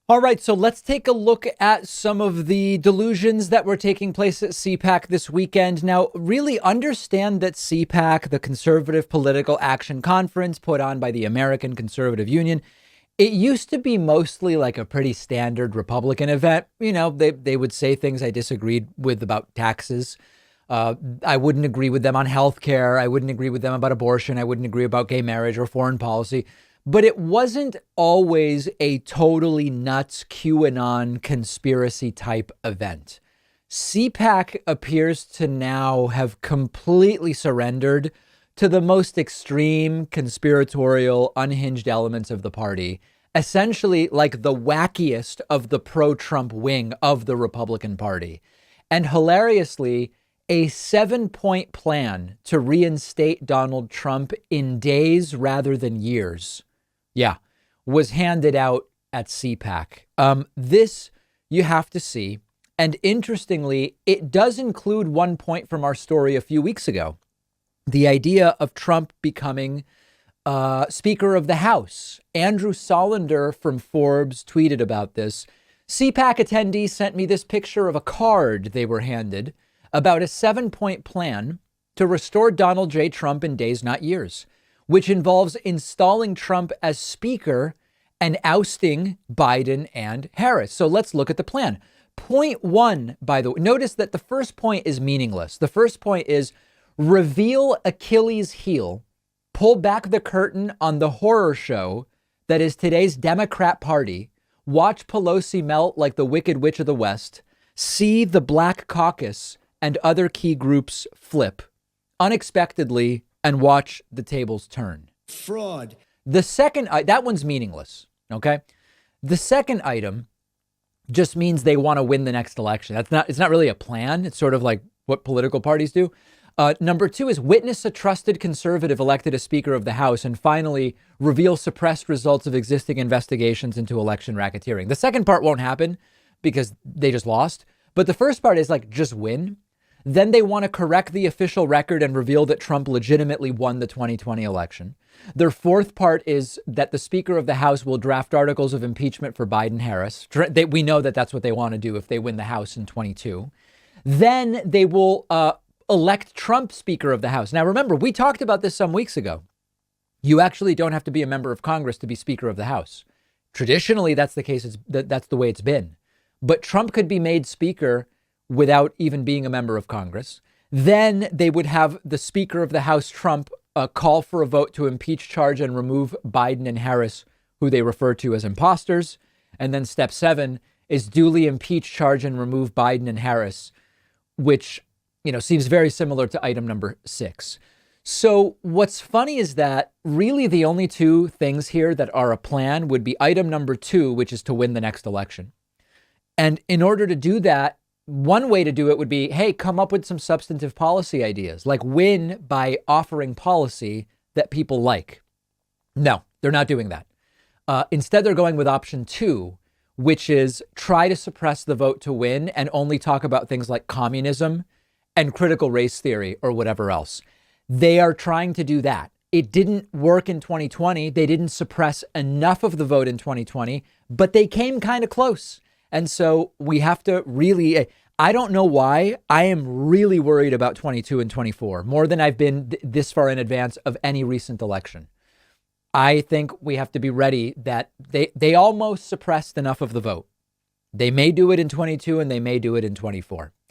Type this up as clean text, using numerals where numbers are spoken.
All right, so let's take a look at some of the delusions that were taking place at CPAC this weekend. Now, really understand that CPAC, the Conservative Political Action Conference put on by the American Conservative Union, it used to be mostly like a pretty standard Republican event. You know, they would say things I disagreed with about taxes. I wouldn't agree with them on health care. I wouldn't agree with them about abortion. I wouldn't agree about gay marriage or foreign policy. But it wasn't always a totally nuts QAnon conspiracy type event. CPAC appears to now have completely surrendered to the most extreme, conspiratorial, unhinged elements of the party, essentially like the wackiest of the pro-Trump wing of the Republican Party. And hilariously, a 7-point plan to reinstate Donald Trump in days rather than years. Yeah, was handed out at CPAC. This you have to see. And interestingly, it does include one point from our story a few weeks ago. The idea of Trump becoming Speaker of the House. Andrew Solender from Forbes tweeted about this. CPAC attendees sent me this picture of a card they were handed about a 7-point plan to restore Donald J. Trump in days, not years, which involves installing Trump as Speaker and ousting Biden and Harris. So let's look at the plan. Point one, by the way, notice that the first point is meaningless. The first point is reveal Achilles' heel, pull back the curtain on the horror show that is today's Democrat Party, watch Pelosi melt like the Wicked Witch of the West, see the Black Caucus and other key groups flip unexpectedly, and watch the tables turn. Fraud. The second, that one's meaningless. Okay. The second item just means they want to win the next election. It's not really a plan. It's sort of like what political parties do. Number two is witness a trusted conservative elected as Speaker of the House, and finally reveal suppressed results of existing investigations into election racketeering. The second part won't happen because they just lost. But the first part is like just win. Then they want to correct the official record and reveal that Trump legitimately won the 2020 election. Their fourth part is that the Speaker of the House will draft articles of impeachment for Biden Harris. We know that that's what they want to do if they win the House in 22. Then they will elect Trump Speaker of the House. Now, remember, we talked about this some weeks ago. You actually don't have to be a member of Congress to be Speaker of the House. Traditionally, that's the case. That's the way it's been. But Trump could be made Speaker without even being a member of Congress. Then they would have the Speaker of the House, Trump, call for a vote to impeach, charge, and remove Biden and Harris, who they refer to as imposters. And then step 7 is duly impeach, charge, and remove Biden and Harris, which, seems very similar to item number 6. So what's funny is that really the only two things here that are a plan would be item number 2, which is to win the next election. And in order to do that, one way to do it would be, hey, come up with some substantive policy ideas, like win by offering policy that people like. No, they're not doing that. Instead, they're going with option 2, which is try to suppress the vote to win and only talk about things like communism and critical race theory or whatever else. They are trying to do that. It didn't work in 2020. They didn't suppress enough of the vote in 2020, but they came kind of close. And so we have to really, I don't know why, I am really worried about 22 and 24, more than I've been this far in advance of any recent election. I think we have to be ready that they almost suppressed enough of the vote. They may do it in 22 and they may do it in 24.